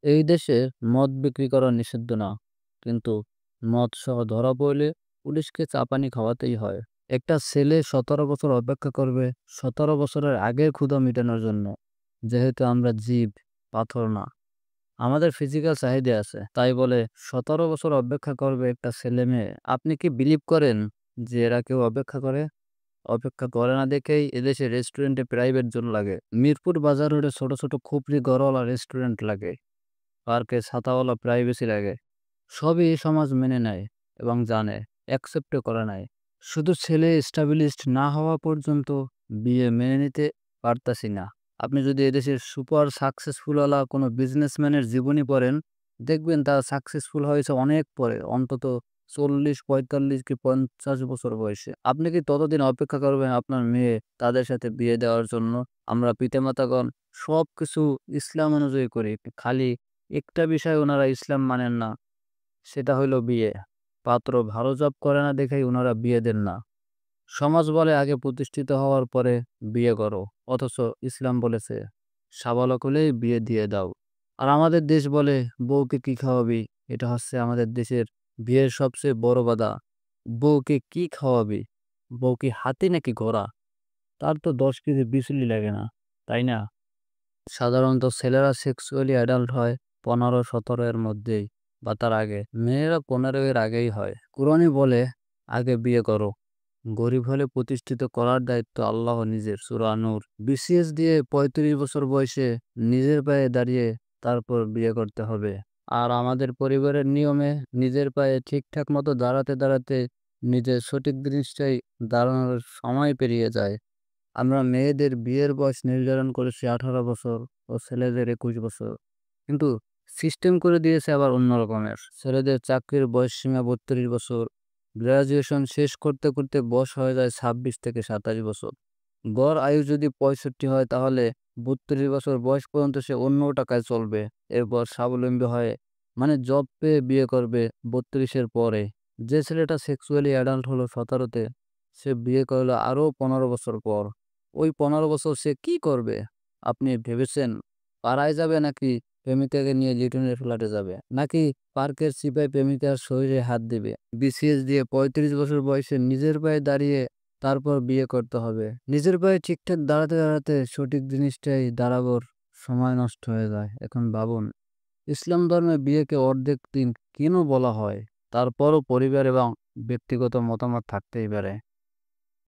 এই দেশে মদ বিক্রি করা নিষিদ্ধ না, কিন্তু মদ সহ ধরা পড়লে পুলিশকে চাপানি খাওয়াতেই হয়। একটা ছেলে 17 বছর অপেক্ষা করবে 17 বছরের আগের ক্ষুধা মেটানোর জন্য। যেহেতু আমরা জীব, পাথর না। আমাদের ফিজিক্যাল চাহিদা আছে, তাই বলে 17 বছর অপেক্ষা করবে একটা ছেলে মেয়ে। আপনি কি বিলিভ করেন যে এরা কেউ অপেক্ষা করে? অপেক্ষা করে না দেখেই এদেশে রেস্টুরেন্টে প্রাইভেট জোন লাগে, মিরপুর বাজার রোডে ছোট ছোট খুপড়ি ঘরওয়ালা রেস্টুরেন্ট লাগে, পার্কে ছাতাওয়ালা প্রাইভেসি লাগে। সবই সমাজ মেনে নেয় এবং জানে, অ্যাকসেপ্টও করে নেয়। শুধু ছেলে এস্টাবলিশড না হওয়া পর্যন্ত বিয়ে মেনে নিতে পারতাছি না। আপনি যদি এদেশের সুপার সাকসেসফুলওয়ালা কোনো বিজনেসম্যানের জীবনী পড়েন, দেখবেন তার সাকসেসফুল হয়েছে অনেক পরে, অন্তত 40, 45 কি 50 বছর বয়সে। আপনি কি ততদিন অপেক্ষা করবেন আপনার মেয়ে তাদের সাথে বিয়ে দেওয়ার জন্য? আমরা পিতামাতাগণ সব কিছু ইসলাম অনুযায়ী করি, খালি একটা বিষয় ওনারা ইসলাম মানেন না, সেটা হইলো বিয়ে। পাত্র ভালো জব করে না দেখেই ওনারা বিয়ে দেন না। সমাজ বলে আগে প্রতিষ্ঠিত হওয়ার পরে বিয়ে করো, অথচ ইসলাম বলেছে সাবালক হলেই বিয়ে দিয়ে দাও। আর আমাদের দেশ বলে বউকে কি খাওয়াবি, এটা হচ্ছে আমাদের দেশের বিয়ের সবচেয়ে বড় বাধা। বউকে কি খাওয়াবি? বউ কি হাতি নাকি ঘোড়া? তার তো 10 কেজি বিচুলি লাগে না, তাই না? সাধারণত ছেলেরা সেক্সুয়ালি অ্যাডাল্ট হয় 15-17 এর মধ্যেই বা তার আগে, মেয়েরা 15 এর আগেই হয়। কুরআনই বলে আগে বিয়ে করো, গরিব হলে প্রতিষ্ঠিত করার দায়িত্ব আল্লাহ নিজের। সূরা নূর। বিসিএস দিয়ে 35 বছর বয়সে নিজের পায়ে দাঁড়িয়ে তারপর বিয়ে করতে হবে। আর আমাদের পরিবারের নিয়মে নিজের পায়ে ঠিকঠাক মতো দাঁড়াতে দাঁড়াতে নিজের সঠিক জিনিসটাই দাঁড়ানোর সময় পেরিয়ে যায়। আমরা মেয়েদের বিয়ের বয়স নির্ধারণ করেছি 18 বছর ও ছেলেদের 21 বছর। কিন্তু সিস্টেম করে দিয়েছে আবার অন্য রকমের। ছেলেদের চাকরির বয়সসীমা 32 বছর। গ্র্যাজুয়েশন শেষ করতে করতে বয়স হয়ে যায় 26 থেকে 27 বছর। গড় আয়ু যদি 65 হয়, তাহলে 32 বছর বয়স পর্যন্ত সে অন্য টাকায় চলবে। এরপর স্বাবলম্বী হয়ে, মানে জব পেয়ে বিয়ে করবে 32-এর পরে। যে ছেলেটা সেক্সুয়ালি অ্যাডাল্ট হলো 17-তে, সে বিয়ে করলো আরও 15 বছর পর। ওই 15 বছর সে কি করবে? আপনি ভেবেছেন? পাড়ায় যাবে, নাকি প্রেমিকাকে নিয়ে লিটনের ফ্ল্যাটে যাবে, নাকি পার্কের চিপায় প্রেমিকার শরীরে হাত দিবে? বিসিএস দিয়ে 35 বছর বয়সে নিজের পায়ে দাঁড়িয়ে তারপর বিয়ে করতে হবে। নিজের পায়ে ঠিকঠাক দাঁড়াতে দাঁড়াতে সঠিক জিনিসটাই দাঁড়াবার সময় নষ্ট হয়ে যায়। এখন ভাবুন, ইসলাম ধর্মে বিয়েকে অর্ধেক দিন কেন বলা হয়? তারপরও পরিবার এবং ব্যক্তিগত মতামত থাকতেই পারে।